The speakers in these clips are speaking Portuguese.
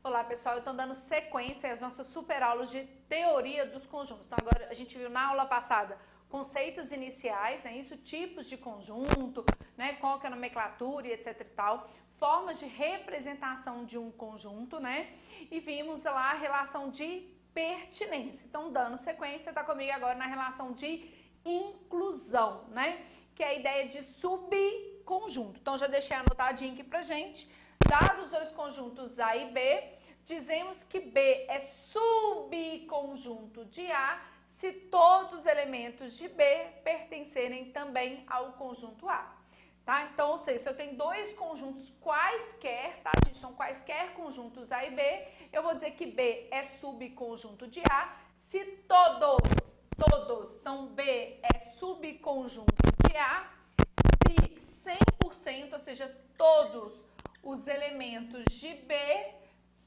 Olá pessoal, eu estou dando sequência às nossas super aulas de teoria dos conjuntos. Então agora a gente viu na aula passada conceitos iniciais, né, isso, tipos de conjunto, né, qual que é a nomenclatura e etc e tal, formas de representação de um conjunto, né, e vimos lá a relação de pertinência. Então dando sequência, está comigo agora na relação de inclusão, né, que é a ideia de subconjunto. Então já deixei anotadinho aqui pra gente. Dados os dois conjuntos A e B, dizemos que B é subconjunto de A se todos os elementos de B pertencerem também ao conjunto A. Tá? Então, ou seja, se eu tenho dois conjuntos quaisquer, tá, gente? São quaisquer conjuntos A e B, eu vou dizer que B é subconjunto de A se todos, então B é subconjunto de A se 100%, ou seja, todos os elementos de B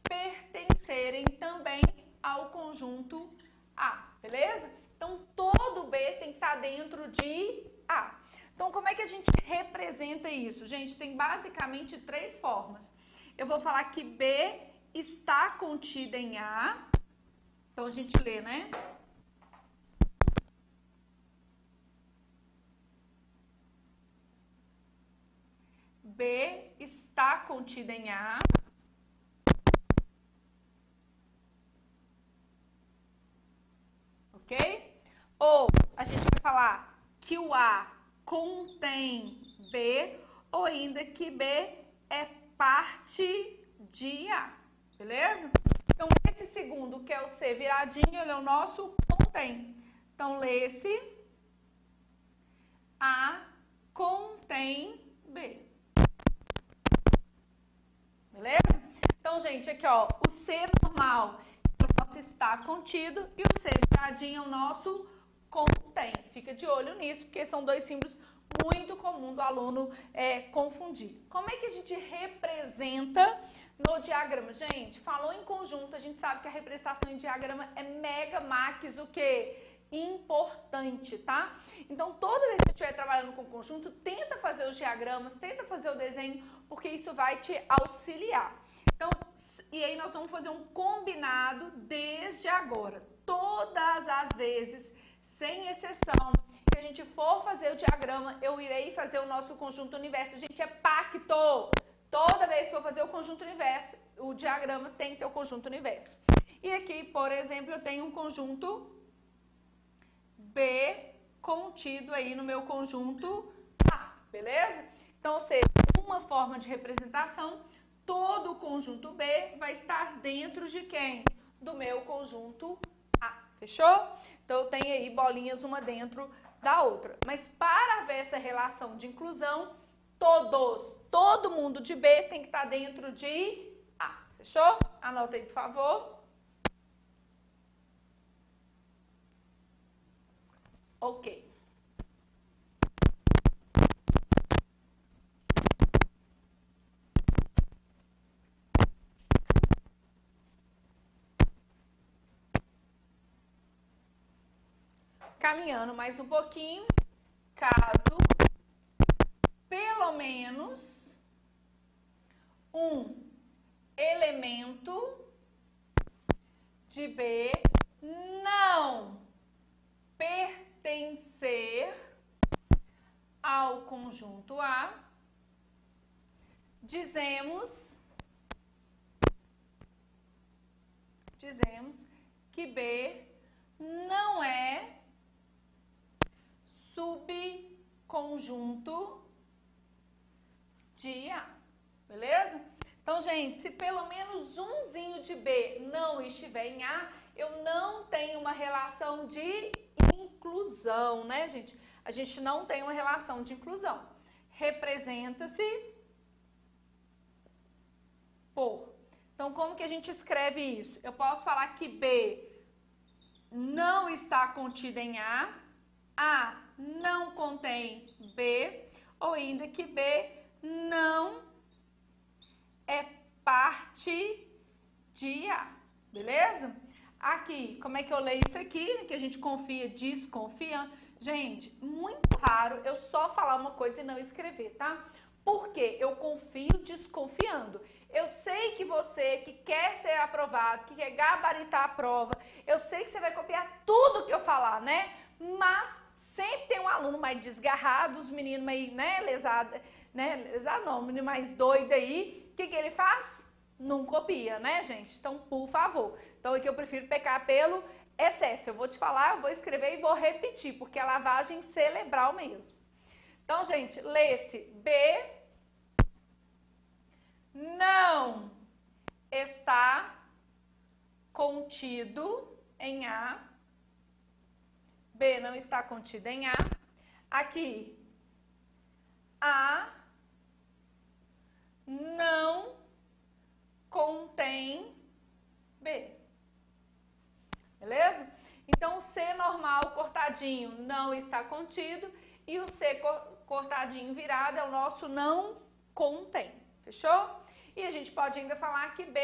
pertencerem também ao conjunto A, beleza? Então, todo B tem que estar dentro de A. Então, como é que a gente representa isso? Gente, tem basicamente três formas. Eu vou falar que B está contida em A. Então, a gente lê, né? B está contida em A. Ok? Ou a gente vai falar que o A contém B, ou ainda que B é parte de A. Beleza? Então, esse segundo, que é o C viradinho, ele é o nosso contém. Então, lê-se A contém B. Beleza? Então, gente, aqui, ó, o C normal é o nosso está contido e o C viradinho é o nosso contém. Fica de olho nisso, porque são dois símbolos muito comuns do aluno confundir. Como é que a gente representa no diagrama? Gente, falou em conjunto, a gente sabe que a representação em diagrama é mega max o quê? Importante, tá? Então, toda vez que você estiver trabalhando com conjunto, tenta fazer os diagramas, tenta fazer o desenho, porque isso vai te auxiliar. Então, e aí nós vamos fazer um combinado desde agora. Todas as vezes, sem exceção, que a gente for fazer o diagrama, eu irei fazer o nosso conjunto universo. Gente, é pacto! Toda vez que for fazer o conjunto universo, o diagrama tem que ter o conjunto universo. E aqui, por exemplo, eu tenho um conjunto B contido aí no meu conjunto A, beleza? Então, ou seja, uma forma de representação, todo o conjunto B vai estar dentro de quem? Do meu conjunto A, fechou? Então, eu tenho aí bolinhas uma dentro da outra. Mas para ver essa relação de inclusão, todo mundo de B tem que estar dentro de A, fechou? Anota aí, por favor. Ok. Caminhando mais um pouquinho, caso pelo menos um elemento de B não pertencer ao conjunto A, dizemos que B não é subconjunto de A, beleza? Então, gente, se pelo menos umzinho de B não estiver em A, eu não tenho uma relação de inclusão, né, gente? A gente não tem uma relação de inclusão. Representa-se por. Então, como que a gente escreve isso? Eu posso falar que B não está contida em A não contém B, ou ainda que B não é parte de A, beleza? Aqui, como é que eu leio isso aqui? Que a gente confia desconfiando. Gente, muito raro eu só falar uma coisa e não escrever, tá? Porque eu confio desconfiando. Eu sei que você que quer ser aprovado, que quer gabaritar a prova, eu sei que você vai copiar tudo que eu falar, né? Mas sempre tem um aluno mais desgarrado, os meninos meio, né, lesado, não, menino mais doido aí, o que ele faz? Não copia, né, gente? Então, por favor. Então, aqui eu prefiro pecar pelo excesso. Eu vou te falar, eu vou escrever e vou repetir, porque é lavagem cerebral mesmo. Então, gente, lê-se B não está contido em A. B não está contido em A. Aqui, A não contém B. Beleza? Então, o C normal cortadinho não está contido e o C cortadinho virado é o nosso não contém. Fechou? E a gente pode ainda falar que B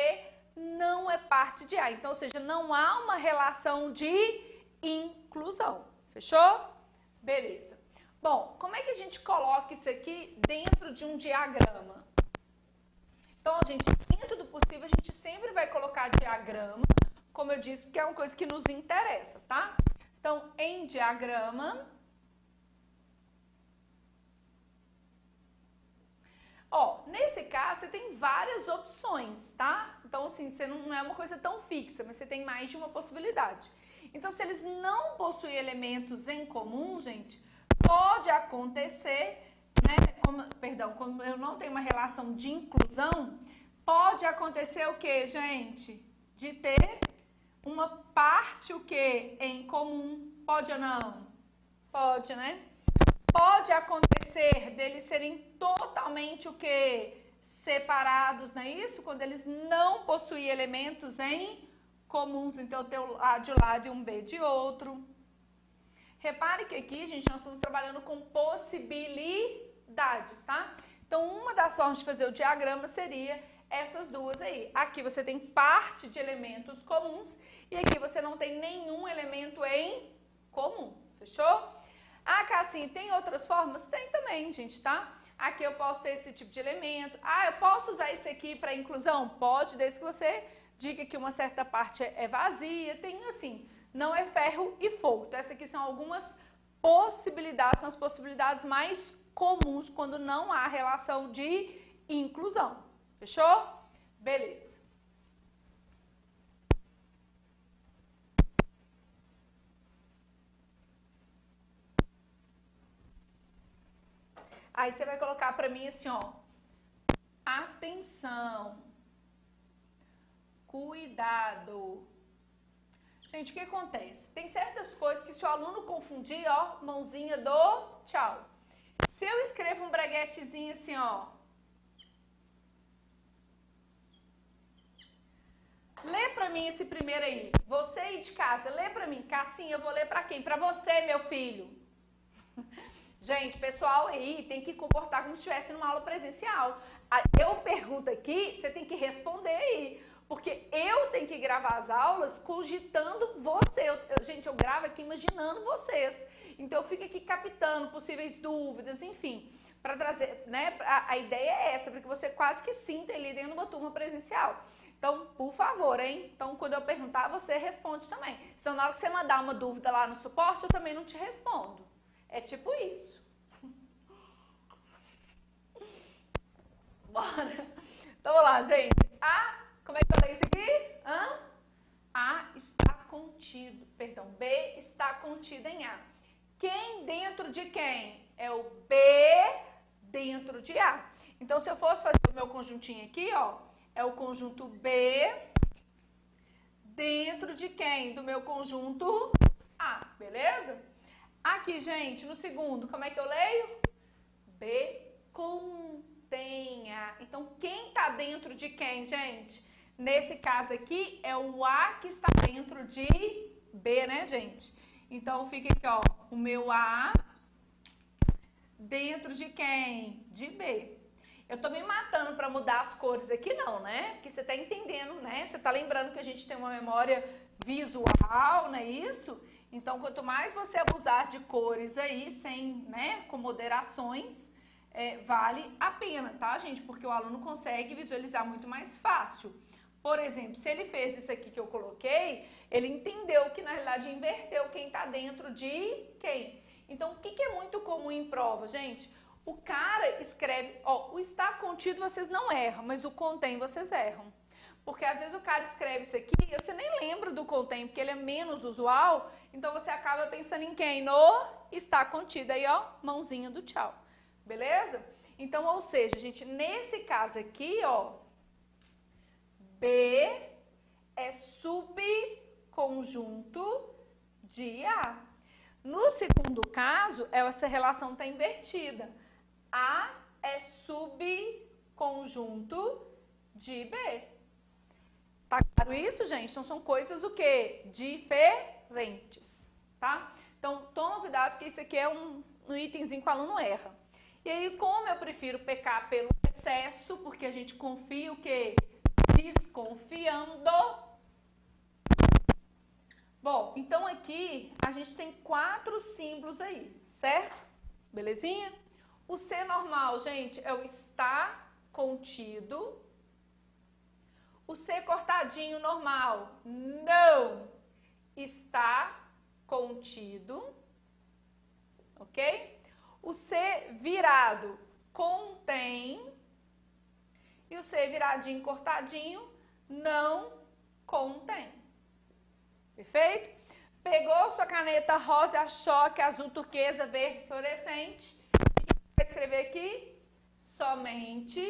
não é parte de A. Então, ou seja, não há uma relação de inclusão. Fechou? Beleza. Bom, como é que a gente coloca isso aqui dentro de um diagrama? Então, gente, dentro do possível, a gente sempre vai colocar diagrama, como eu disse, porque é uma coisa que nos interessa, tá? Então, em diagrama, ó, nesse caso, você tem várias opções, tá? Então, assim, você não é uma coisa tão fixa, mas você tem mais de uma possibilidade. Então, se eles não possuem elementos em comum, gente, pode acontecer, né? Como eu não tenho uma relação de inclusão, pode acontecer o quê, gente? De ter uma parte, o quê? Em comum. Pode ou não? Pode, né? Pode acontecer deles serem totalmente o quê? Separados, não é isso? Quando eles não possuem elementos em comuns, então tem um A de um lado e um B de outro. Repare que aqui, gente, nós estamos trabalhando com possibilidades, tá? Então, uma das formas de fazer o diagrama seria essas duas aí. Aqui você tem parte de elementos comuns e aqui você não tem nenhum elemento em comum, fechou? Ah, Cassim, tem outras formas? Tem também, gente, tá? Aqui eu posso ter esse tipo de elemento. Ah, eu posso usar esse aqui para inclusão? Pode, desde que você diga que uma certa parte é vazia. Tem assim, não é ferro e fogo. Então, essas aqui são algumas possibilidades, são as possibilidades mais comuns quando não há relação de inclusão. Fechou? Beleza. Aí você vai colocar para mim assim, ó. Atenção. Cuidado. Gente, o que acontece? Tem certas coisas que se o aluno confundir, ó, mãozinha do tchau. Se eu escrevo um braguetezinho assim, ó. Lê pra mim esse primeiro aí. Você aí de casa, lê pra mim. Cassinha, eu vou ler pra quem? Pra você, meu filho. Gente, pessoal aí tem que comportar como se estivesse numa aula presencial. Eu pergunto aqui, você tem que responder aí. Porque eu tenho que gravar as aulas cogitando você. Gente, eu gravo aqui imaginando vocês. Então, eu fico aqui captando possíveis dúvidas, enfim. Para trazer, né? A ideia é essa, para que você quase que sinta ali dentro de uma turma presencial. Então, por favor, hein? Então, quando eu perguntar, você responde também. Senão, na hora que você mandar uma dúvida lá no suporte, eu também não te respondo. É tipo isso. Bora. Então, vamos lá, gente. Como é que eu leio isso aqui? A está contido. Perdão, B está contido em A. Quem dentro de quem? É o B dentro de A. Então, se eu fosse fazer o meu conjuntinho aqui, ó, é o conjunto B dentro de quem? Do meu conjunto A, beleza? Aqui, gente, no segundo, como é que eu leio? B contém A. Então, quem está dentro de quem, gente? Nesse caso aqui, é o A que está dentro de B, né, gente? Então, fica aqui, ó, o meu A dentro de quem? De B. Eu tô me matando para mudar as cores aqui, não, né? Porque você tá entendendo, né? Você tá lembrando que a gente tem uma memória visual, não é isso? Então, quanto mais você abusar de cores aí, sem, né, com moderações, vale a pena, tá, gente? Porque o aluno consegue visualizar muito mais fácil. Por exemplo, se ele fez isso aqui que eu coloquei, ele entendeu que na realidade inverteu quem está dentro de quem. Então, o que é muito comum em prova, gente? O cara escreve, ó, o está contido vocês não erram, mas o contém vocês erram. Porque às vezes o cara escreve isso aqui e você nem lembra do contém, porque ele é menos usual, então você acaba pensando em quem? No está contido. Aí, ó, mãozinha do tchau. Beleza? Então, ou seja, gente, nesse caso aqui, ó, B é subconjunto de A. No segundo caso, essa relação está invertida. A é subconjunto de B. Tá claro isso, gente? Então, são coisas o quê? Diferentes, tá? Então, toma cuidado, porque isso aqui é um itemzinho que o aluno erra. E aí, como eu prefiro pecar pelo excesso, porque a gente confia o quê? Desconfiando. Bom, então aqui a gente tem 4 símbolos aí, certo? Belezinha? O C normal, gente, é o está contido. O C cortadinho normal, não está contido, ok? O C virado contém e o C viradinho cortadinho não contém. Perfeito? Pegou sua caneta rosa, choque, azul, turquesa, verde, fluorescente. Vai escrever aqui, somente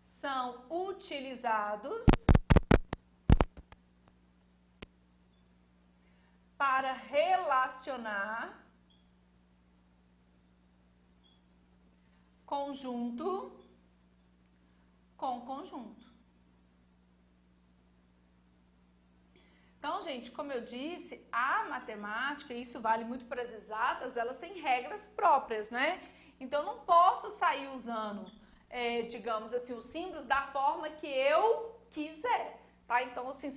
são utilizados para relacionar conjunto com conjunto. Então, gente, como eu disse, a matemática, e isso vale muito para as exatas, elas têm regras próprias, né? Então, eu não posso sair usando, digamos assim, os símbolos da forma que eu quiser, tá? Então, assim,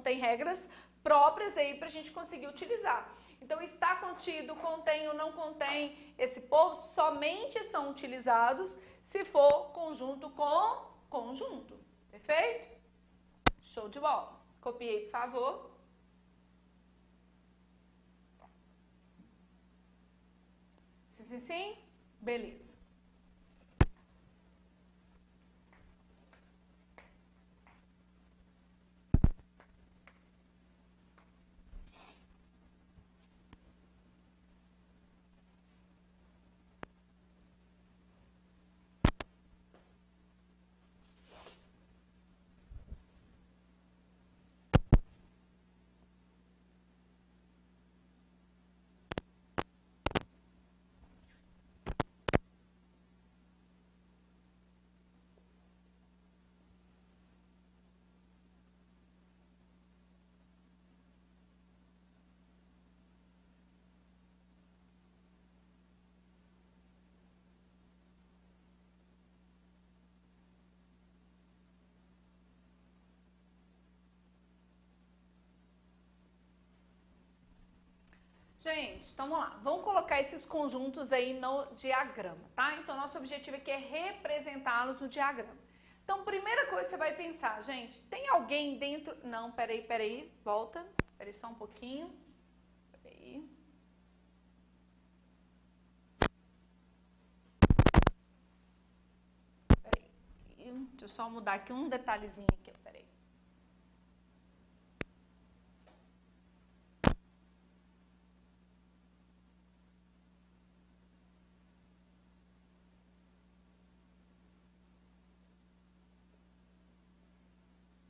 tem regras próprias aí para a gente conseguir utilizar. Então, está contido, contém ou não contém, esse por somente são utilizados se for conjunto com conjunto, perfeito? Show de bola. Copiei, por favor. Sim, sim? Beleza. Gente, então vamos lá. Vamos colocar esses conjuntos aí no diagrama, tá? Então, nosso objetivo aqui é representá-los no diagrama. Então, primeira coisa que você vai pensar, gente, tem alguém dentro... Não, peraí, volta. Peraí só um pouquinho. Peraí. Deixa eu só mudar aqui um detalhezinho aqui, peraí.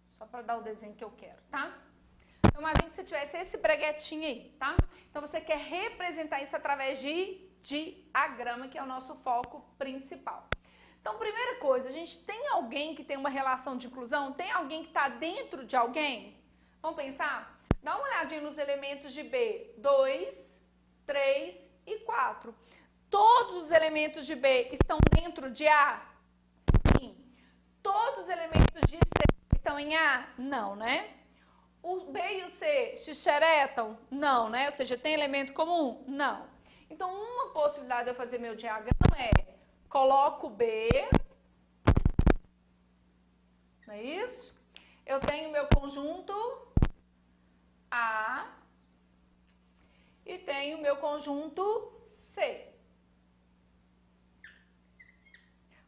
Só para dar o desenho que eu quero, tá? Então, imagine que você tivesse esse breguetinho aí, tá? Então, você quer representar isso através de diagrama, que é o nosso foco principal. Então, primeira coisa, a gente tem alguém que tem uma relação de inclusão? Tem alguém que está dentro de alguém? Vamos pensar? Dá uma olhadinha nos elementos de B. 2, 3 e 4. Todos os elementos de B estão dentro de A? Sim. Todos os elementos de C estão em A? Não, né? O B e o C se xeretam? Não, né? Ou seja, tem elemento comum? Não. Então, uma possibilidade de eu fazer meu diagrama é, coloco B, não é isso? Eu tenho meu conjunto A e tenho meu conjunto C.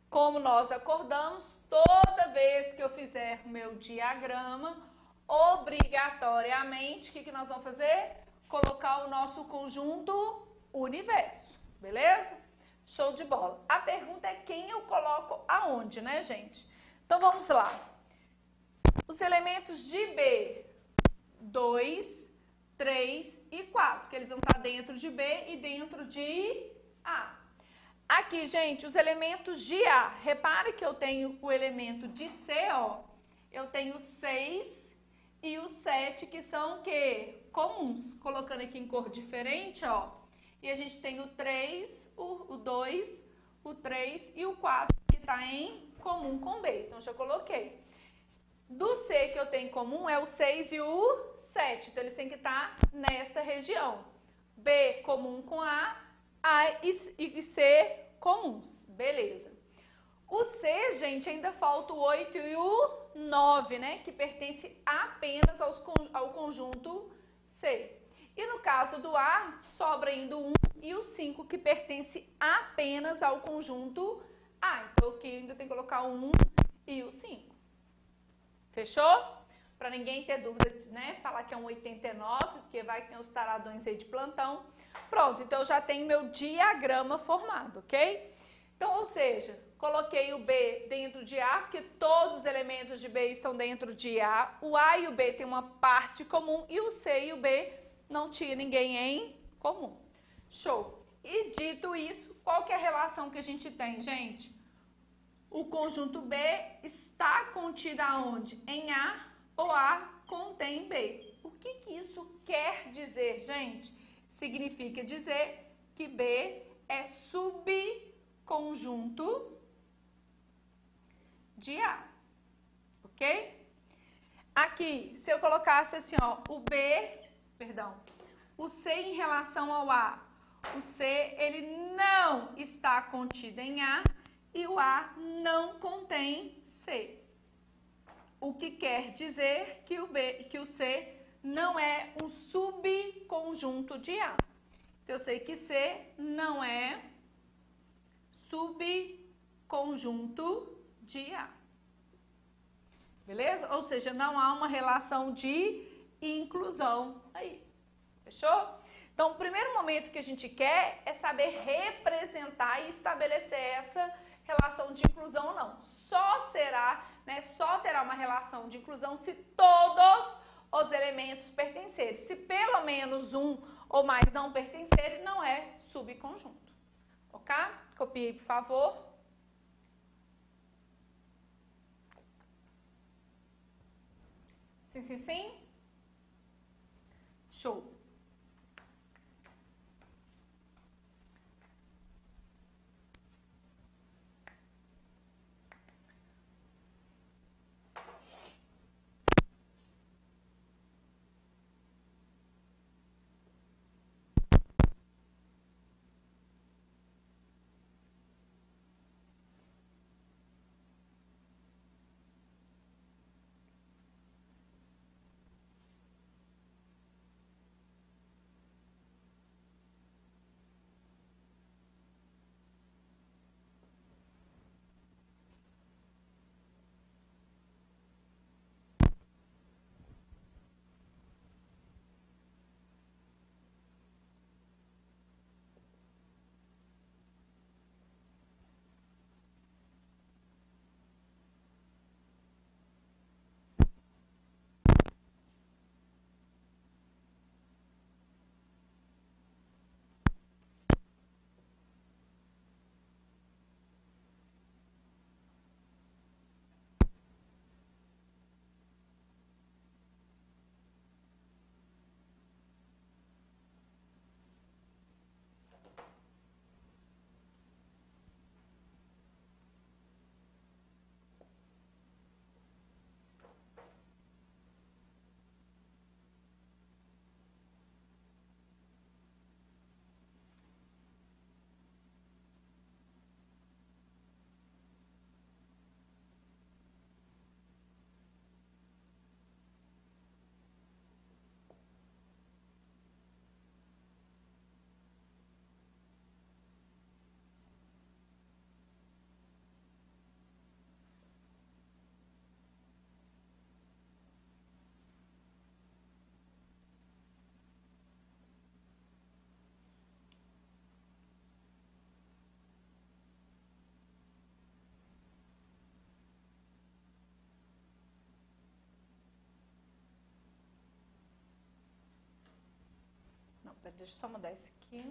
Como nós acordamos, toda vez que eu fizer meu diagrama, obrigatoriamente, o que nós vamos fazer? Colocar o nosso conjunto universo, beleza? Show de bola. A pergunta é quem eu coloco aonde, né, gente? Então, vamos lá. Os elementos de B, 2, 3 e 4, que eles vão estar dentro de B e dentro de A. Aqui, gente, os elementos de A. Repare que eu tenho o elemento de C, ó. Eu tenho 6 e o 7, que são o quê? Comuns. Colocando aqui em cor diferente, ó. E a gente tem o 3, o 2, o 3 e o 4, que está em comum com B. Então, já coloquei. Do C que eu tenho em comum é o 6 e o 7. Então, eles têm que estar nesta região. B comum com A e C comuns. Beleza. O C, gente, ainda falta o 8 e o 9, né? Que pertence apenas ao conjunto C. E no caso do A, sobra ainda o 1 e o 5, que pertence apenas ao conjunto A. Então, aqui ainda tem que colocar o 1 e o 5. Fechou? Para ninguém ter dúvida, né? Falar que é um 89, porque vai que tem os taradões aí de plantão. Pronto, então eu já tenho meu diagrama formado, ok? Então, ou seja, coloquei o B dentro de A, porque todos os elementos de B estão dentro de A. O A e o B têm uma parte comum e o C e o B não tinha ninguém em comum. Show! E dito isso, qual que é a relação que a gente tem, gente? O conjunto B está contido aonde? Em A ou A contém B. O que isso quer dizer, gente? Significa dizer que B é subconjunto de A, ok? Aqui, se eu colocasse assim, ó, o C em relação ao A, o C, ele não está contido em A e o A não contém C. O que quer dizer que o C não é um subconjunto de A. Então, eu sei que C não é subconjunto de A. Beleza? Ou seja, não há uma relação de inclusão aí. Fechou? Então, o primeiro momento que a gente quer é saber representar e estabelecer essa relação de inclusão ou não. Só terá uma relação de inclusão se todos os elementos pertencerem. Se pelo menos um ou mais não pertencerem, não é subconjunto. Ok? Copiei, por favor. Sim, sim, sim? Show. Deixa eu só mudar esse aqui.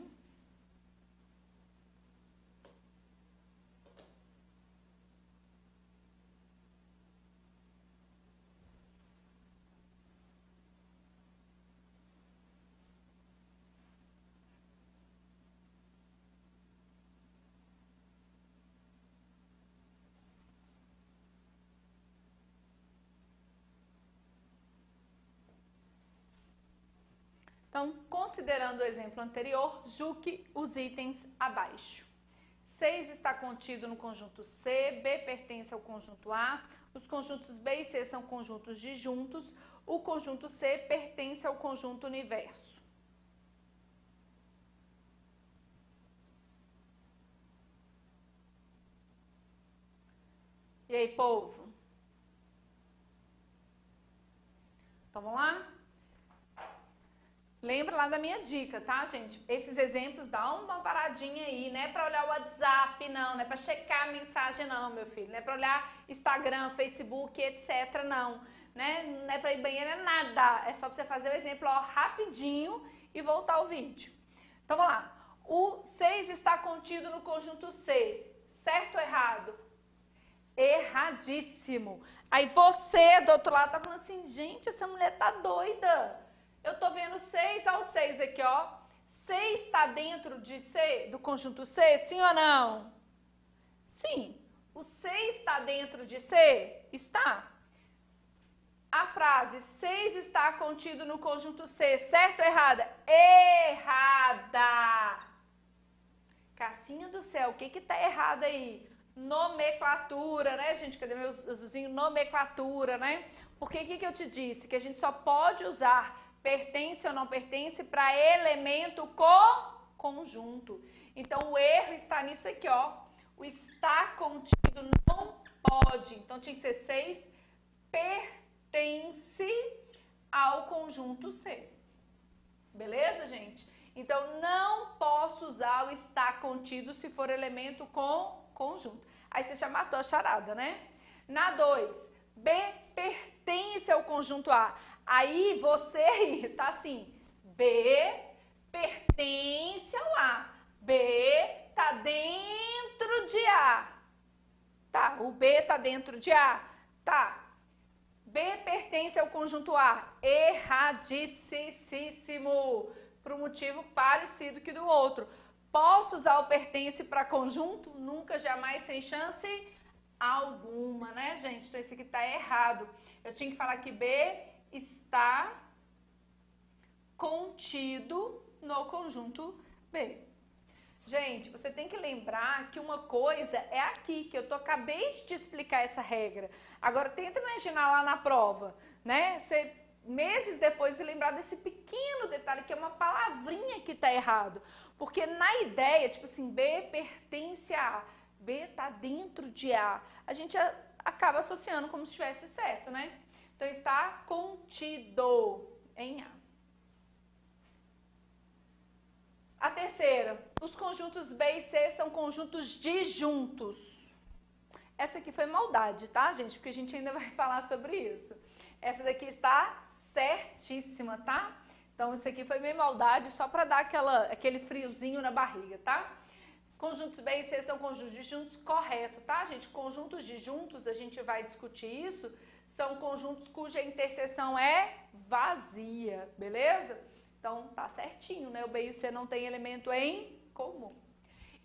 Então, considerando o exemplo anterior, julgue os itens abaixo. 6 está contido no conjunto C, B pertence ao conjunto A, os conjuntos B e C são conjuntos disjuntos, o conjunto C pertence ao conjunto universo. E aí, povo? Então, vamos lá? Lembra lá da minha dica, tá, gente? Esses exemplos, dá uma paradinha aí, não é pra olhar o WhatsApp, não é pra checar a mensagem, não, meu filho. Não é pra olhar Instagram, Facebook, etc, não. Né? Não é pra ir banheiro, é nada. É só pra você fazer o exemplo, ó, rapidinho e voltar ao vídeo. Então, vamos lá. O 6 está contido no conjunto C. Certo ou errado? Erradíssimo. Aí você, do outro lado, tá falando assim, gente, essa mulher tá doida. Eu tô vendo 6 ao 6 aqui, ó. 6 está dentro de C, do conjunto C, sim ou não? Sim. O 6 está dentro de C? Está. A frase 6 está contido no conjunto C, certo ou errada? Errada. Cassinha do céu, o que que tá errado aí? Nomenclatura, né, gente? Cadê meu azulzinho? Nomenclatura, né? Porque o que eu te disse? Que a gente só pode usar pertence ou não pertence para elemento conjunto. Então, o erro está nisso aqui, ó. O está contido não pode. Então, tinha que ser 6 pertence ao conjunto C. Beleza, gente? Então, não posso usar o está contido se for elemento conjunto. Aí você já matou a charada, né? Na 2, B pertence ao conjunto A. Aí você tá assim, B pertence ao A. B tá dentro de A. Tá, o B tá dentro de A. Tá. B pertence ao conjunto A. Erradíssimo. Por um motivo parecido que do outro. Posso usar o pertence para conjunto? Nunca, jamais, sem chance alguma, né, gente? Então, esse aqui tá errado. Eu tinha que falar que B está contido no conjunto B. Gente, você tem que lembrar que uma coisa é aqui, que eu acabei de te explicar essa regra. Agora, tenta imaginar lá na prova, né? Você, meses depois, se lembrar desse pequeno detalhe, que é uma palavrinha que está errado. Porque na ideia, tipo assim, B pertence a A, B está dentro de A. A gente acaba associando como se estivesse certo, né? Então, está contido em A. A terceira, os conjuntos B e C são conjuntos disjuntos. Essa aqui foi maldade, tá, gente? Porque a gente ainda vai falar sobre isso. Essa daqui está certíssima, tá? Então, isso aqui foi meio maldade, só para dar aquele friozinho na barriga, tá? Conjuntos B e C são conjuntos disjuntos, correto, tá, gente? Conjuntos disjuntos, a gente vai discutir isso, são conjuntos cuja interseção é vazia, beleza? Então, tá certinho, né? O B e o C não tem elemento em comum.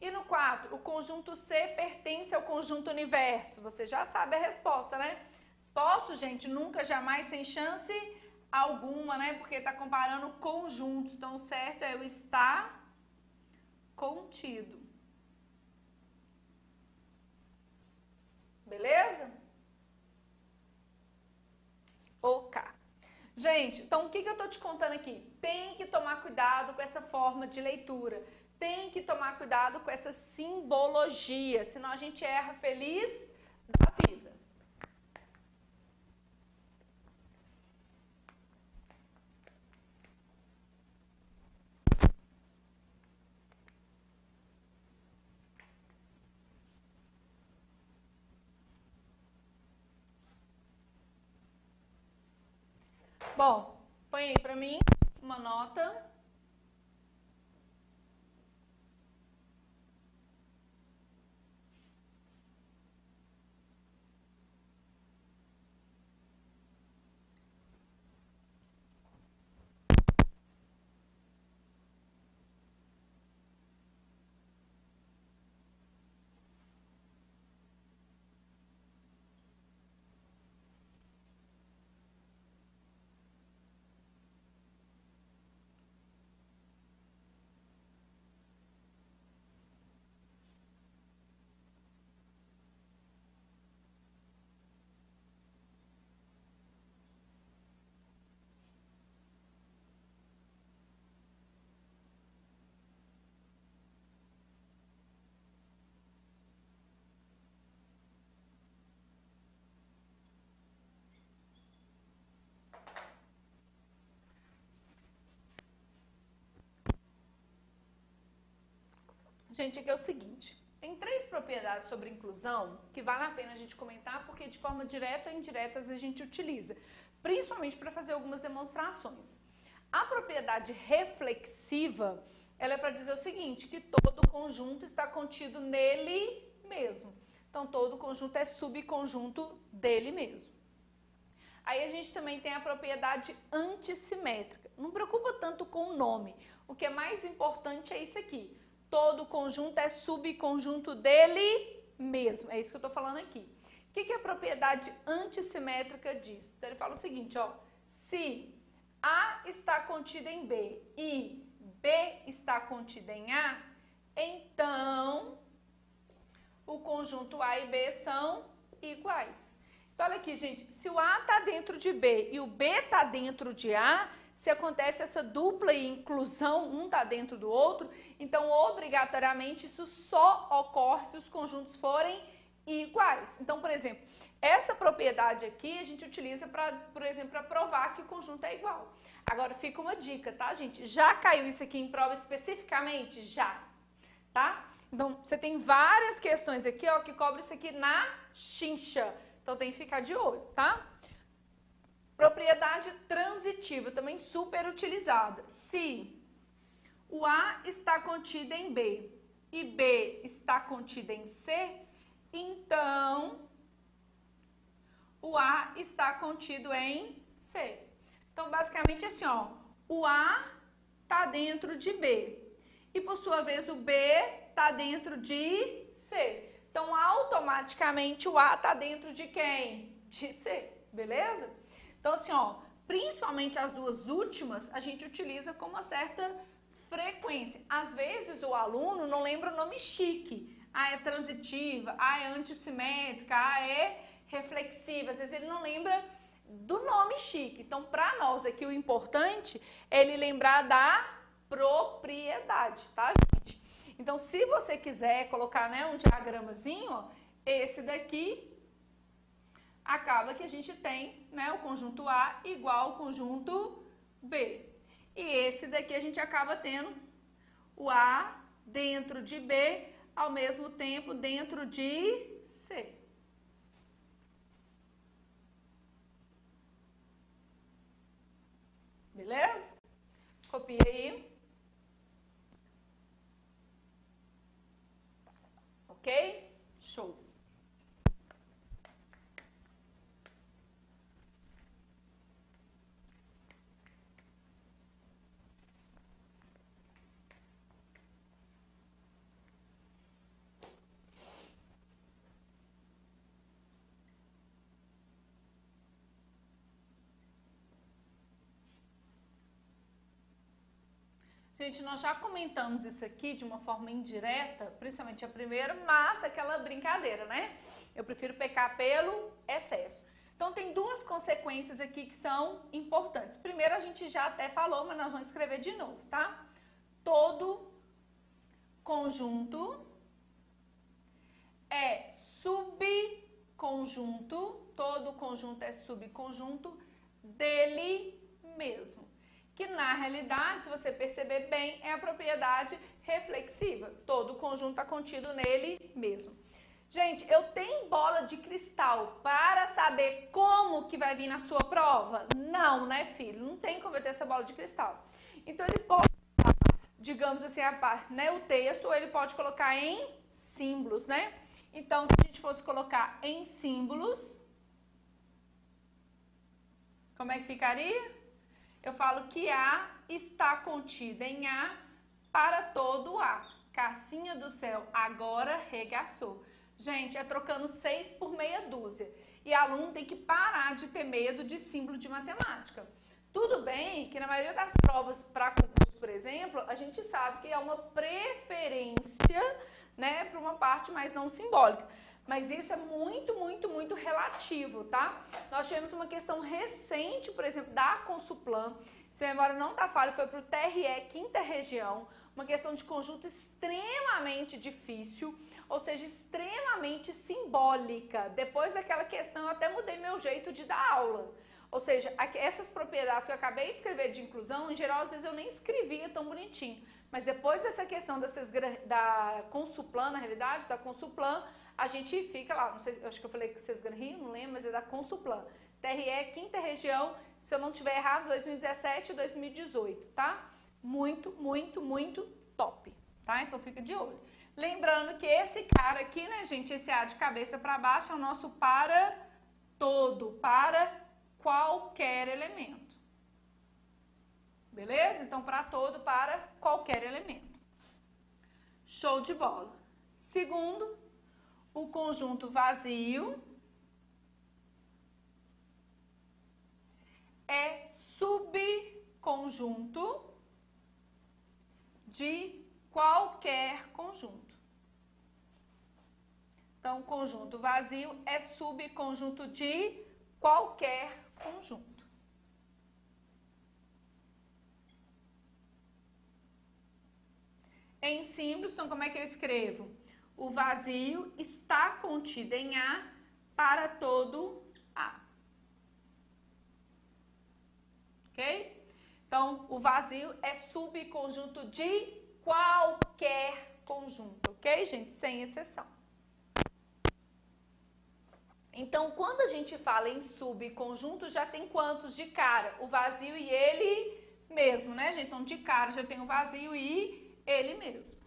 E no 4, o conjunto C pertence ao conjunto universo. Você já sabe a resposta, né? Posso, gente, nunca, jamais, sem chance alguma, né? Porque tá comparando conjuntos. Então, o certo é o está contido. Beleza? Ok. Gente, então o que eu tô te contando aqui? Tem que tomar cuidado com essa forma de leitura. Tem que tomar cuidado com essa simbologia, senão a gente erra feliz da vida. Bom, põe aí pra mim uma nota. Gente, aqui é o seguinte, tem 3 propriedades sobre inclusão que vale a pena a gente comentar, porque de forma direta ou indireta a gente utiliza, principalmente para fazer algumas demonstrações. A propriedade reflexiva, ela é para dizer o seguinte, que todo conjunto está contido nele mesmo. Então, todo conjunto é subconjunto dele mesmo. Aí a gente também tem a propriedade antissimétrica. Não preocupa tanto com o nome. O que é mais importante é isso aqui. Todo conjunto é subconjunto dele mesmo. É isso que eu estou falando aqui. O que a propriedade antissimétrica diz? Então, ele fala o seguinte, ó. Se A está contida em B e B está contida em A, então o conjunto A e B são iguais. Então, olha aqui, gente, se o A está dentro de B e o B está dentro de A, se acontece essa dupla inclusão, um está dentro do outro, então, obrigatoriamente, isso só ocorre se os conjuntos forem iguais. Então, por exemplo, essa propriedade aqui a gente utiliza, por exemplo, para provar que o conjunto é igual. Agora, fica uma dica, tá, gente? Já caiu isso aqui em prova especificamente? Já, tá? Então, você tem várias questões aqui, ó, que cobram isso aqui na chincha. Então, tem que ficar de olho, tá? Propriedade transitiva, também super utilizada. Se o A está contido em B e B está contido em C, então o A está contido em C. Então, basicamente assim, ó, o A está dentro de B e, por sua vez, o B está dentro de C. Então, automaticamente, o A está dentro de quem? De C, beleza? Então, assim, ó, principalmente as duas últimas, a gente utiliza com uma certa frequência. Às vezes, o aluno não lembra o nome chique. A é transitiva, A é antissimétrica, A é reflexiva. Às vezes, ele não lembra do nome chique. Então, para nós aqui, o importante é ele lembrar da propriedade, tá, gente? Então, se você quiser colocar, né, um diagramazinho, ó, esse daqui acaba que a gente tem, né, o conjunto A igual ao conjunto B. E esse daqui a gente acaba tendo o A dentro de B, ao mesmo tempo dentro de C. Beleza? Copia aí. Ok? Show. Gente, nós já comentamos isso aqui de uma forma indireta, principalmente a primeira, mas aquela brincadeira, né? Eu prefiro pecar pelo excesso. Então, tem 2 consequências aqui que são importantes. Primeiro, a gente já até falou, mas nós vamos escrever de novo, tá? Todo conjunto é subconjunto, todo conjunto é subconjunto dele mesmo. Que na realidade, se você perceber bem, é a propriedade reflexiva. Todo conjunto está contido nele mesmo. Gente, eu tenho bola de cristal para saber como que vai vir na sua prova? Não, né, filho? Não tem como eu ter essa bola de cristal. Então, ele pode, digamos assim, né, o texto, ou ele pode colocar em símbolos, né? Então, se a gente fosse colocar em símbolos, como é que ficaria? Eu falo que A está contida em A para todo A. Cassinha do céu, agora regaçou. Gente, é trocando 6 por meia dúzia. E aluno tem que parar de ter medo de símbolo de matemática. Tudo bem que na maioria das provas para concurso, por exemplo, a gente sabe que é uma preferência, né, para uma parte mais não simbólica. Mas isso é muito, muito, muito relativo, tá? Nós tivemos uma questão recente, por exemplo, da Consuplan, se a memória não está falha, foi para o TRE, 5ª região, uma questão de conjunto extremamente difícil, ou seja, extremamente simbólica. Depois daquela questão, eu até mudei meu jeito de dar aula. Ou seja, essas propriedades que eu acabei de escrever de inclusão, em geral, às vezes eu nem escrevia tão bonitinho. Mas depois dessa questão da Consulplan, na realidade, da Consulplan, a gente fica lá, não sei, eu acho que eu falei que vocês Rio, não lembro, mas é da Consulplan. TRE, quinta região, se eu não estiver errado, 2017 e 2018, tá? Muito, muito, muito top, tá? Então fica de olho. Lembrando que esse cara aqui, né, gente, esse A de cabeça para baixo é o nosso para todo, para qualquer elemento. Beleza? Então, para todo, para qualquer elemento. Show de bola. Segundo, o conjunto vazio é subconjunto de qualquer conjunto. Então, conjunto vazio é subconjunto de qualquer conjunto. Em símbolos, então como é que eu escrevo? O vazio está contido em A para todo A. Ok? Então, o vazio é subconjunto de qualquer conjunto, ok, gente? Sem exceção. Então, quando a gente fala em subconjunto, já tem quantos de cara? O vazio e ele mesmo, né, gente? Então, de cara já tem o vazio e ele mesmo.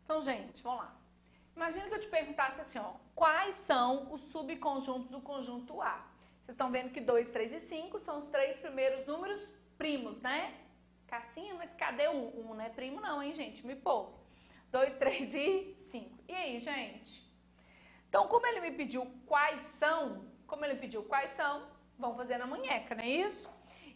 Então, gente, vamos lá. Imagina que eu te perguntasse assim, ó, quais são os subconjuntos do conjunto A? Vocês estão vendo que 2, 3 e 5 são os 3 primeiros números primos, né? Cassinha, mas cadê o 1? Não é primo não, hein, gente? Me poupe. 2, 3 e 5. E aí, gente? Então, como ele me pediu quais são, vamos fazer na munheca, não é isso?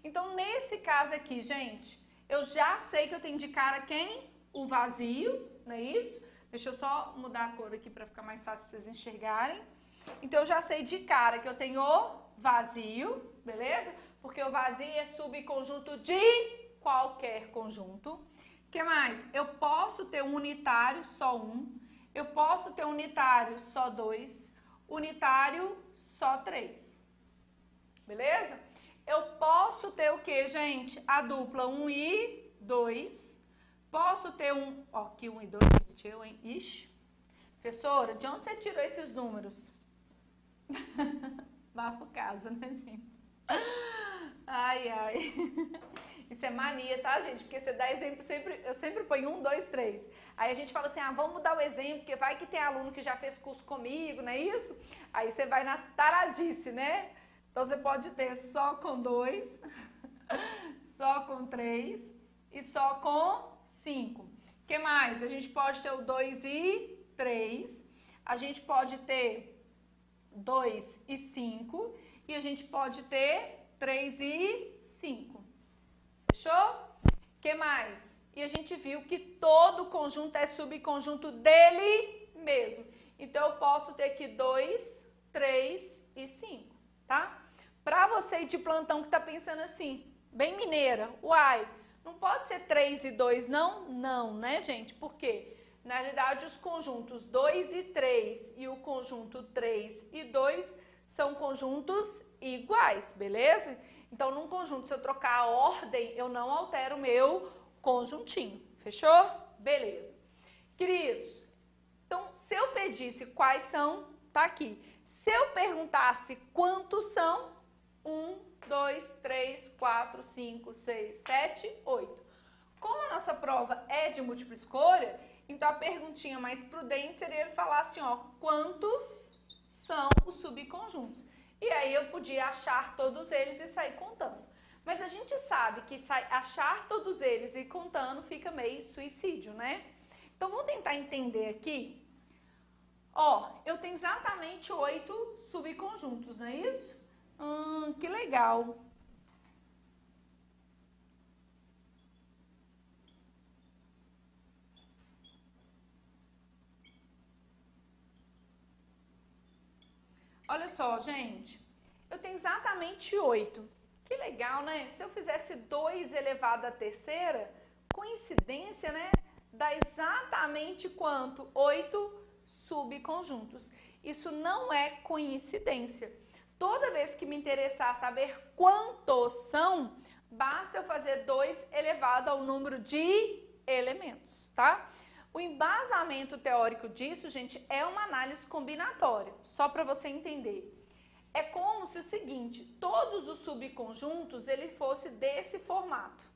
Então, nesse caso aqui, gente, eu já sei que eu tenho de cara quem? O vazio, não é isso? Deixa eu só mudar a cor aqui para ficar mais fácil para vocês enxergarem. Então, eu já sei de cara que eu tenho o vazio, beleza? Porque o vazio é subconjunto de qualquer conjunto. O que mais? Eu posso ter um unitário, só um. Eu posso ter um unitário, só 2. Unitário, só 3. Beleza? Eu posso ter o que, gente? A dupla 1 e 2. Posso ter um... Ó, aqui 1 e 2, gente, eu, hein? Ixi. Professora, de onde você tirou esses números? Bafo casa, né, gente? Ai, ai. Isso é mania, tá, gente? Porque você dá exemplo sempre... Eu sempre ponho 1, 2, 3. Aí a gente fala assim, vamos mudar o exemplo, porque vai que tem aluno que já fez curso comigo, não é isso? Aí você vai na taradice, né? Então você pode ter só com 2, só com 3 e só com 5. O que mais? A gente pode ter o 2 e 3, a gente pode ter 2 e 5 e a gente pode ter 3 e 5. Fechou? O que mais? E a gente viu que todo conjunto é subconjunto dele mesmo. Então, eu posso ter aqui 2, 3 e 5, tá? Pra você de plantão que tá pensando assim, bem mineira, uai, não pode ser 3 e 2 não? Não, né, gente? Por quê? Na realidade, os conjuntos 2 e 3 e o conjunto 3 e 2 são conjuntos iguais, beleza? Então, num conjunto, se eu trocar a ordem, eu não altero o meu conjuntinho. Fechou? Beleza. Queridos, então, se eu pedisse quais são, tá aqui. Se eu perguntasse quantos são, 1, 2, 3, 4, 5, 6, 7, 8. Como a nossa prova é de múltipla escolha, então a perguntinha mais prudente seria ele falar assim, ó, quantos são os subconjuntos? E aí eu podia achar todos eles e sair contando. Mas a gente sabe que achar todos eles e contando fica meio suicídio, né? Então vamos tentar entender aqui. Ó, eu tenho exatamente 8 subconjuntos, não é isso? Que legal. Olha só, gente, eu tenho exatamente 8. Que legal, né? Se eu fizesse 2 elevado à terceira, coincidência, né? Dá exatamente quanto? 8 subconjuntos. Isso não é coincidência. Toda vez que me interessar saber quantos são, basta eu fazer 2 elevado ao número de elementos, tá? O embasamento teórico disso, gente, é uma análise combinatória, só para você entender. É como se o seguinte, todos os subconjuntos ele fosse desse formato.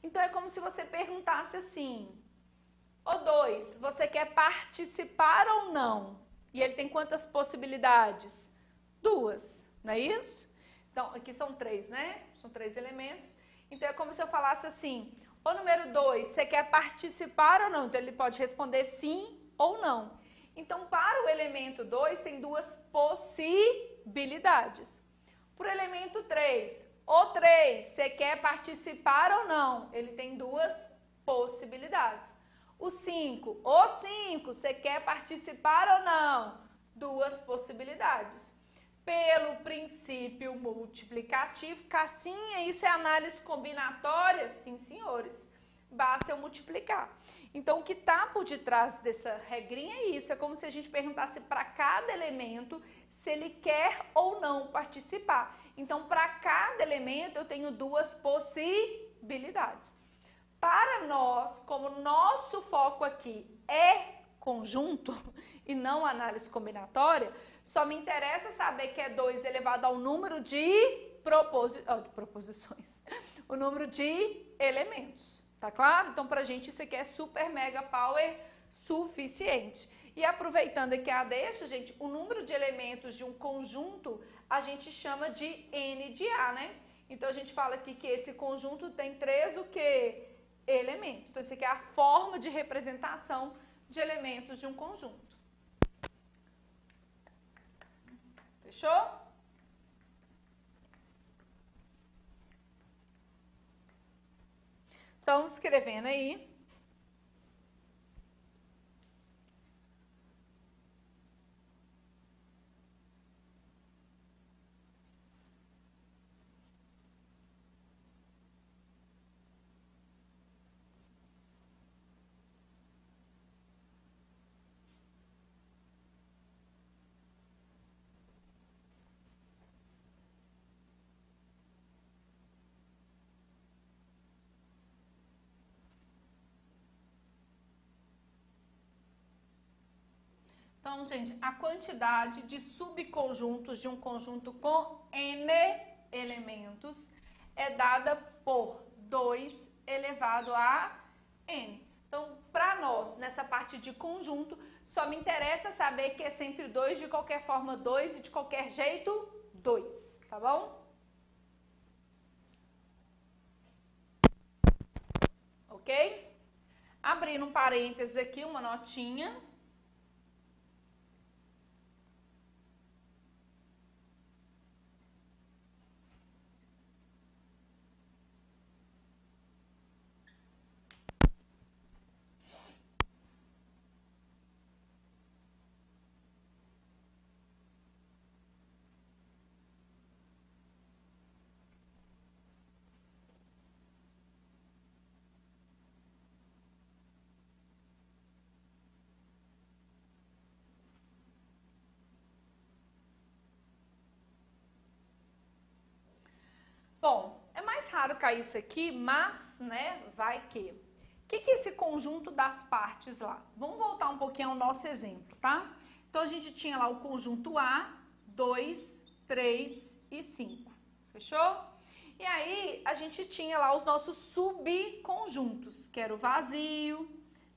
Então é como se você perguntasse assim, ô 2, você quer participar ou não? E ele tem quantas possibilidades? 2, não é isso? Então aqui são 3, né? São 3 elementos. Então é como se eu falasse assim, ô número 2, você quer participar ou não? Então ele pode responder sim ou não. Então para o elemento 2 tem 2 possibilidades. Para o elemento 3, ô 3, você quer participar ou não? Ele tem 2 possibilidades. O 5, ô 5, você quer participar ou não? 2 possibilidades. Pelo princípio multiplicativo, casinha, isso é análise combinatória? Sim, senhores. Basta eu multiplicar. Então, o que está por detrás dessa regrinha é isso. É como se a gente perguntasse para cada elemento se ele quer ou não participar. Então, para cada elemento, eu tenho 2 possibilidades. Para nós, como nosso foco aqui é conjunto e não análise combinatória, só me interessa saber que é 2 elevado ao número de proposições, o número de elementos, tá claro? Então, pra gente isso aqui é super mega power suficiente. E aproveitando aqui a deixa, gente, o número de elementos de um conjunto a gente chama de N de A, né? Então, a gente fala aqui que esse conjunto tem 3 o quê? Elementos. Então, isso aqui é a forma de representação de elementos de um conjunto. Fechou? Então, escrevendo aí. Então, gente, a quantidade de subconjuntos de um conjunto com N elementos é dada por 2 elevado a N. Então, para nós, nessa parte de conjunto, só me interessa saber que é sempre 2, de qualquer forma 2 e de qualquer jeito 2, tá bom? Ok? Abrindo um parênteses aqui, uma notinha. Bom, é mais raro cair isso aqui, mas, né, vai que. O que é esse conjunto das partes lá? Vamos voltar um pouquinho ao nosso exemplo, tá? Então, a gente tinha lá o conjunto A, 2, 3 e 5. Fechou? E aí, a gente tinha lá os nossos subconjuntos, que era o vazio,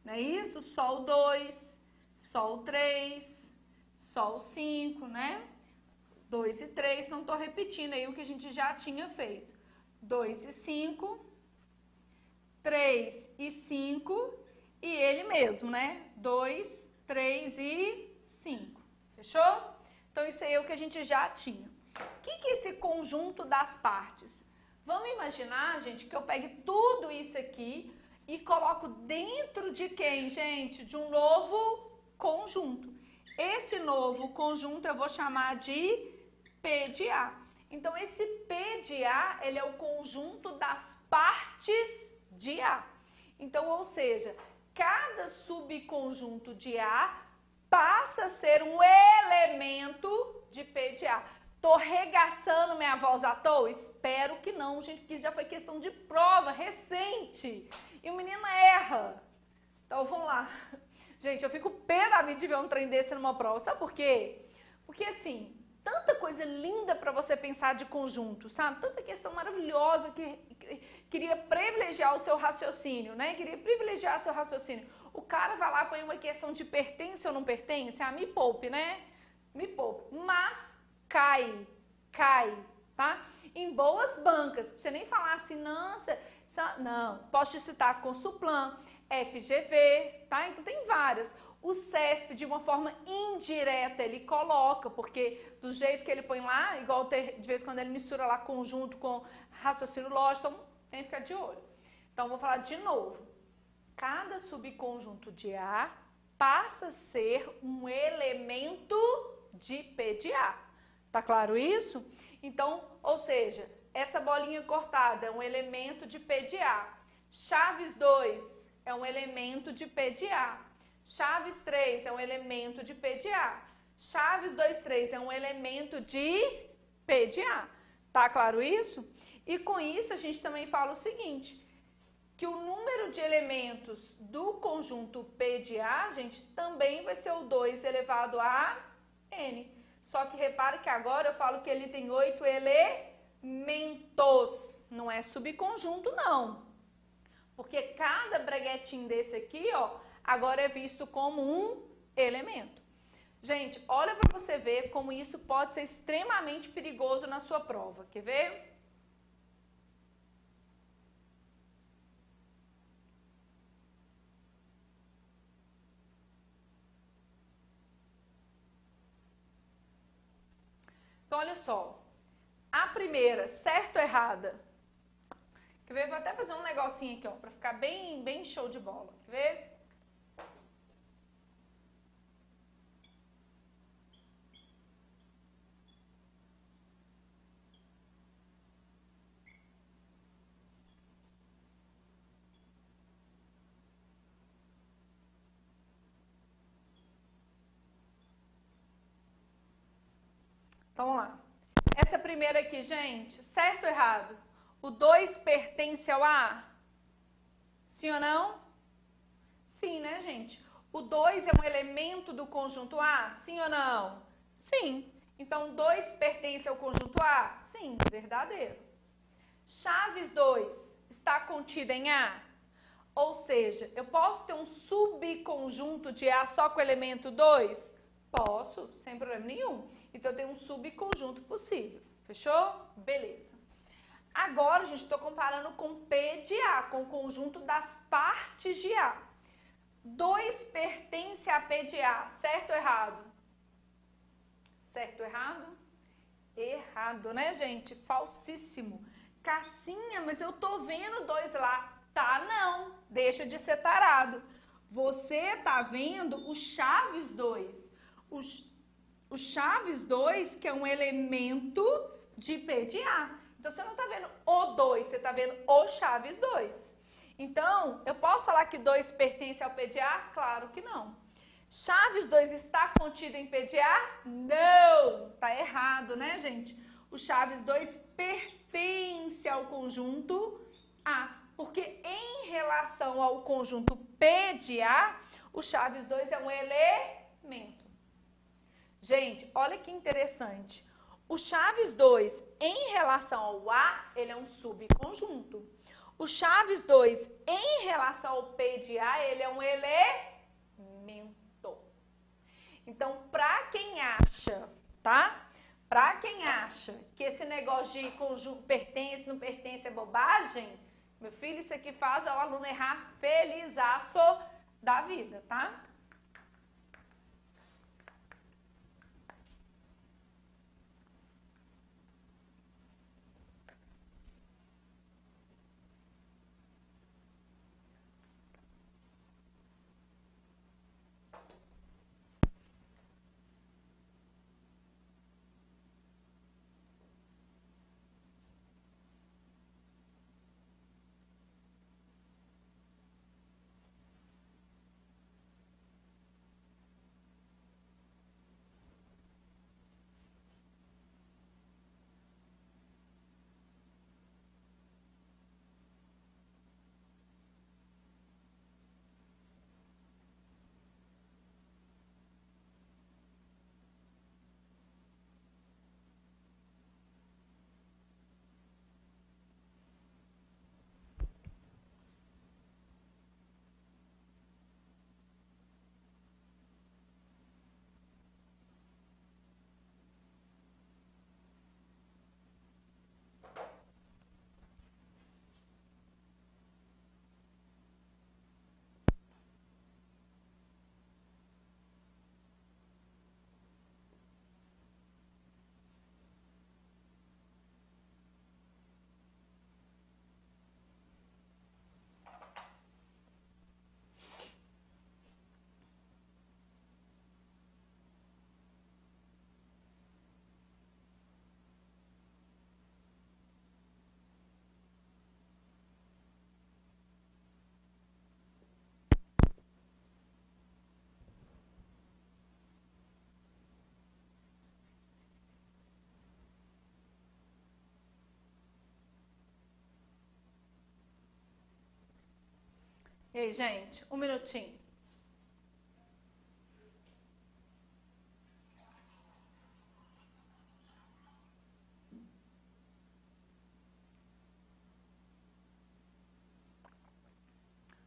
não é isso? Sol 2, Sol 3, Sol 5, né? 2 e 3, não estou repetindo aí o que a gente já tinha feito. 2 e 5, 3 e 5 e ele mesmo, né? 2, 3 e 5. Fechou? Então, isso aí é o que a gente já tinha. O que é esse conjunto das partes? Vamos imaginar, gente, que eu pegue tudo isso aqui e coloco dentro de quem, gente? De um novo conjunto. Esse novo conjunto eu vou chamar de P de A. Então, esse P de A, ele é o conjunto das partes de A. Então, ou seja, cada subconjunto de A passa a ser um elemento de P de A. Tô regaçando minha voz à toa? Espero que não, gente, porque já foi questão de prova recente. E o menino erra. Então, vamos lá. Gente, eu fico pé da vida de ver um trem desse numa prova. Sabe por quê? Porque, assim, tanta coisa linda para você pensar de conjunto, sabe? Tanta questão maravilhosa que queria privilegiar o seu raciocínio, né? Queria privilegiar seu raciocínio. O cara vai lá e põe uma questão de pertence ou não pertence? Ah, me poupe, né? Me poupe. Mas cai, tá? Em boas bancas, pra você nem falar assim, nossa, não, posso te citar Consuplan, FGV, tá? Então tem várias. O CESP, de uma forma indireta, ele coloca, porque do jeito que ele põe lá, igual de vez em quando ele mistura lá conjunto com raciocínio lógico, então tem que ficar de olho. Então, vou falar de novo. Cada subconjunto de A passa a ser um elemento de P de A. Tá claro isso? Então, ou seja, essa bolinha cortada é um elemento de P de A. Chaves 2 é um elemento de P de A. Chaves 3 é um elemento de P de A. Chaves 2, 3 é um elemento de P de A. Tá claro isso? E com isso a gente também fala o seguinte, que o número de elementos do conjunto P de A, gente, também vai ser o 2 elevado a N. Só que repare que agora eu falo que ele tem 8 elementos, não é subconjunto não. Porque cada breguetinho desse aqui, ó, agora é visto como um elemento. Gente, olha para você ver como isso pode ser extremamente perigoso na sua prova. Quer ver? Então, olha só. A primeira, certo ou errada? Quer ver? Vou até fazer um negocinho aqui, ó, para ficar bem show de bola. Quer ver? Então, vamos lá. Essa primeira aqui, gente, certo ou errado? O 2 pertence ao A? Sim ou não? Sim, né, gente? O 2 é um elemento do conjunto A? Sim ou não? Sim. Então, 2 pertence ao conjunto A? Sim, verdadeiro. Chaves 2 está contida em A? Ou seja, eu posso ter um subconjunto de A só com o elemento 2? Posso, sem problema nenhum. Então, eu tenho um subconjunto possível. Fechou? Beleza. Agora, gente, estou comparando com P de A, com o conjunto das partes de A. 2 pertence a P de A, certo ou errado? Certo ou errado? Errado, né, gente? Falsíssimo. Cassinha, mas eu tô vendo 2 lá. Tá, não. Deixa de ser tarado. Você tá vendo o Chaves 2. O Chaves 2, que é um elemento de P de A. Então, você não tá vendo o 2, você tá vendo o Chaves 2. Então, eu posso falar que 2 pertence ao P de A? Claro que não. Chaves 2 está contido em P de A? Não! Tá errado, né, gente? O Chaves 2 pertence ao conjunto A. Porque em relação ao conjunto P de A, o Chaves 2 é um elemento. Gente, olha que interessante. O Chaves 2, em relação ao A, ele é um subconjunto. O Chaves 2, em relação ao P de A, ele é um elemento. Então, para quem acha, tá? Para quem acha que esse negócio de conjunto pertence, não pertence é bobagem, meu filho, isso aqui faz o aluno errar felizaço da vida, tá? E aí, gente, um minutinho.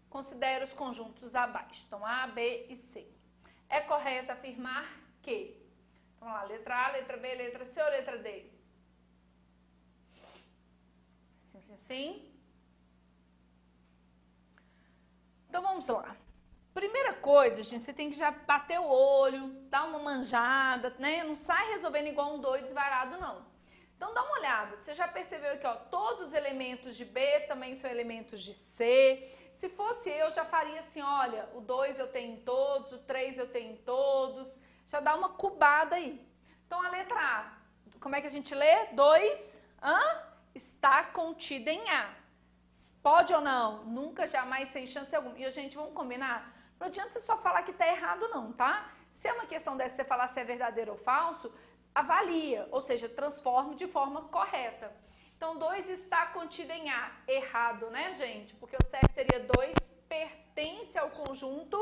Considere os conjuntos abaixo. Então, A, B e C. É correto afirmar que... Vamos lá, letra A, letra B, letra C ou letra D? Sim, sim, sim. Então, vamos lá. Primeira coisa, gente, você tem que já bater o olho, dar uma manjada, né? Não sai resolvendo igual um doido desvarado, não. Então, dá uma olhada. Você já percebeu aqui, ó, todos os elementos de B também são elementos de C. Se fosse eu, já faria assim, olha, o 2 eu tenho em todos, o 3 eu tenho em todos. Já dá uma cubada aí. Então, a letra A, como é que a gente lê? 2, está contida em A. Pode ou não? Nunca, jamais, sem chance alguma. E, gente, vamos combinar? Não adianta você só falar que está errado, não, tá? Se é uma questão dessa, você falar se é verdadeiro ou falso, avalia, ou seja, transforme de forma correta. Então, 2 está contido em A. Errado, né, gente? Porque o certo seria 2 pertence ao conjunto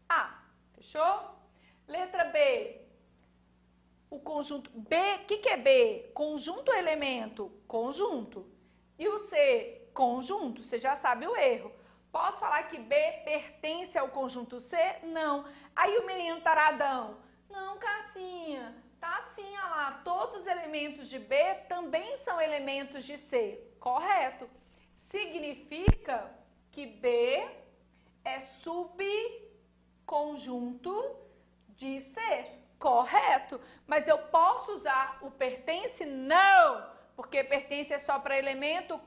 A. Fechou? Letra B. O conjunto B, o que é B? Conjunto ou elemento? Conjunto. E o C? Conjunto. Você já sabe o erro. Posso falar que B pertence ao conjunto C? Não. Aí o menino taradão. Não, Cassinha. Tá assim, olha lá. Todos os elementos de B também são elementos de C. Correto. Significa que B é subconjunto de C. Correto. Mas eu posso usar o pertence? Não. Porque pertence é só para elemento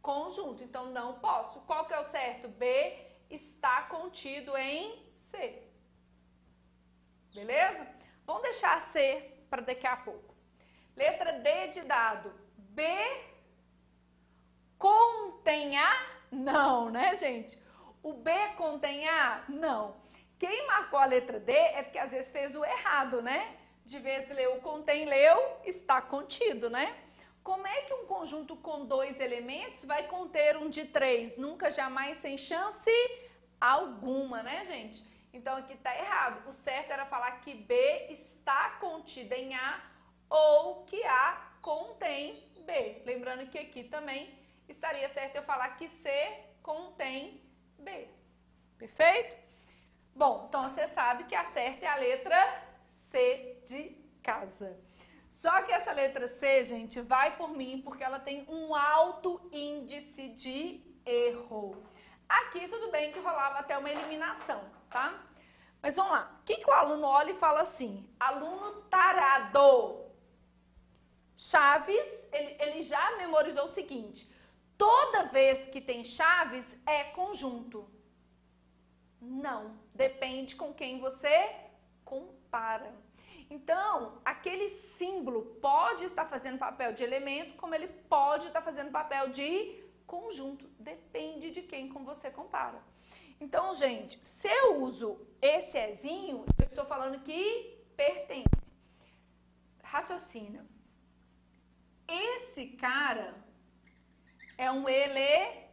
conjunto. Então, não posso. Qual que é o certo? B está contido em C. Beleza? Vamos deixar C para daqui a pouco. Letra D de dado. B contém A? Não, né, gente? O B contém A? Não. Quem marcou a letra D é porque às vezes fez o errado, né? De vez leu contém, leu está contido, né? Como é que um conjunto com 2 elementos vai conter um de 3? Nunca, jamais, sem chance alguma, né, gente? Então, aqui está errado. O certo era falar que B está contida em A ou que A contém B. Lembrando que aqui também estaria certo eu falar que C contém B. Perfeito? Bom, então você sabe que a certa é a letra C de casa. Só que essa letra C, gente, vai por mim porque ela tem um alto índice de erro. Aqui tudo bem que rolava até uma eliminação, tá? Mas vamos lá. O que o aluno olha e fala assim? Aluno tarado. Chaves, ele já memorizou o seguinte: toda vez que tem chaves é conjunto. Não, depende com quem você compara. Então, aquele símbolo pode estar fazendo papel de elemento, como ele pode estar fazendo papel de conjunto. Depende de quem com você compara. Então, gente, se eu uso esse ezinho, eu estou falando que pertence. Raciocina. Esse cara é um elemento.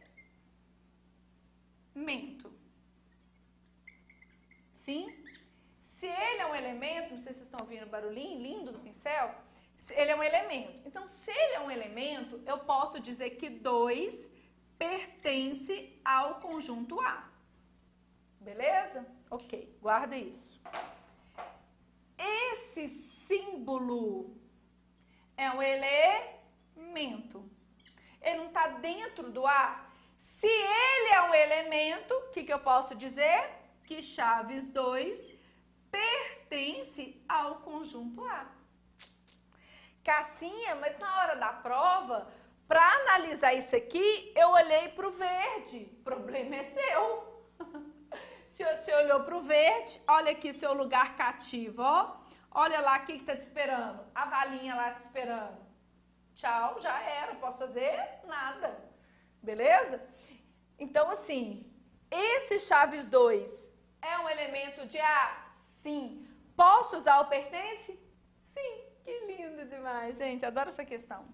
Sim? Se ele é um elemento, não sei se vocês estão ouvindo o barulhinho lindo do pincel, ele é um elemento. Então, se ele é um elemento, eu posso dizer que 2 pertence ao conjunto A. Beleza? Ok, guarda isso. Esse símbolo é um elemento. Ele não está dentro do A. Se ele é um elemento, o que eu posso dizer? Que chaves 2 pertence ao conjunto A. Cassinha, mas na hora da prova, para analisar isso aqui, eu olhei para o verde. O problema é seu. Se você olhou para o verde, olha aqui seu lugar cativo, ó. Olha lá o que está te esperando. A valinha lá te esperando. Tchau, já era, não posso fazer nada. Beleza? Então, assim, esse chaves 2 é um elemento de A? Sim. Posso usar o pertence? Sim. Que lindo demais, gente. Adoro essa questão.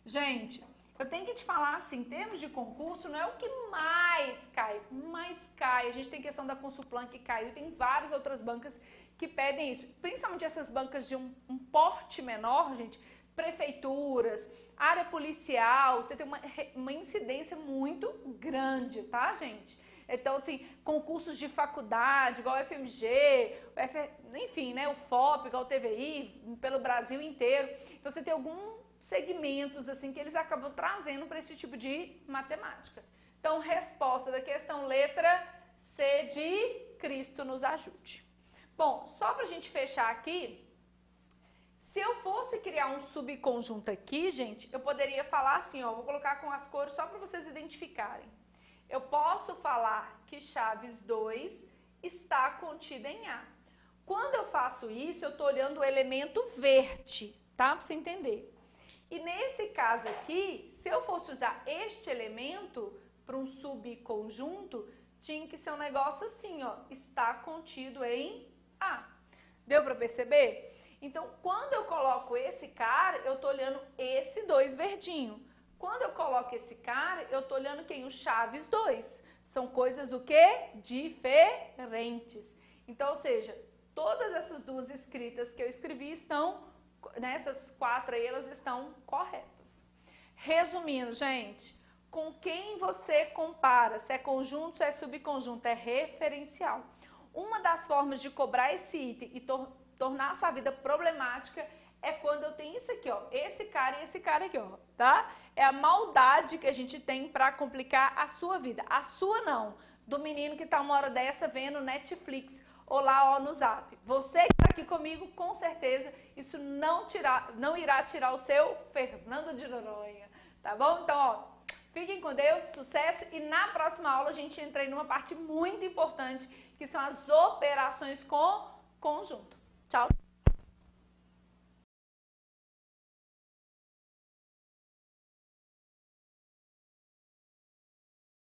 Gente, eu tenho que te falar assim, em termos de concurso, não é o que mais cai. A gente tem questão da Consulplan que caiu, tem várias outras bancas que pedem isso. Principalmente essas bancas de um porte menor, gente, prefeituras, área policial, você tem uma incidência muito grande, tá, gente? Então, assim, concursos de faculdade, igual o FMG, enfim, né, o FOP, igual o TVI, pelo Brasil inteiro. Então, você tem alguns segmentos, assim, que eles acabam trazendo para esse tipo de matemática. Então, resposta da questão, letra C de Cristo nos ajude. Bom, só para a gente fechar aqui, se eu fosse criar um subconjunto aqui, gente, eu poderia falar assim, ó, vou colocar com as cores só para vocês identificarem. Eu posso falar que chaves 2 está contida em A. Quando eu faço isso, eu estou olhando o elemento verde, tá? Para você entender. E nesse caso aqui, se eu fosse usar este elemento para um subconjunto, tinha que ser um negócio assim, ó, está contido em A. Deu para perceber? Então, quando eu coloco esse cara, eu estou olhando esse 2 verdinho. Quando eu coloco esse cara, eu estou olhando quem? O chaves 2. São coisas o quê? Diferentes. Então, ou seja, todas essas duas escritas que eu escrevi estão, nessas 4 aí, elas estão corretas. Resumindo, gente, com quem você compara, se é conjunto, se é subconjunto, é referencial. Uma das formas de cobrar esse item e tornar a sua vida problemática é quando eu tenho isso aqui, ó, esse cara e esse cara aqui, ó, tá? É a maldade que a gente tem para complicar a sua vida. A sua não, do menino que tá uma hora dessa vendo Netflix ou lá, ó, no Zap. Você que tá aqui comigo, com certeza, isso não irá tirar o seu Fernando de Noronha, tá bom? Então, ó, fiquem com Deus, sucesso, e na próxima aula a gente entra em uma parte muito importante, que são as operações com conjunto. Tchau!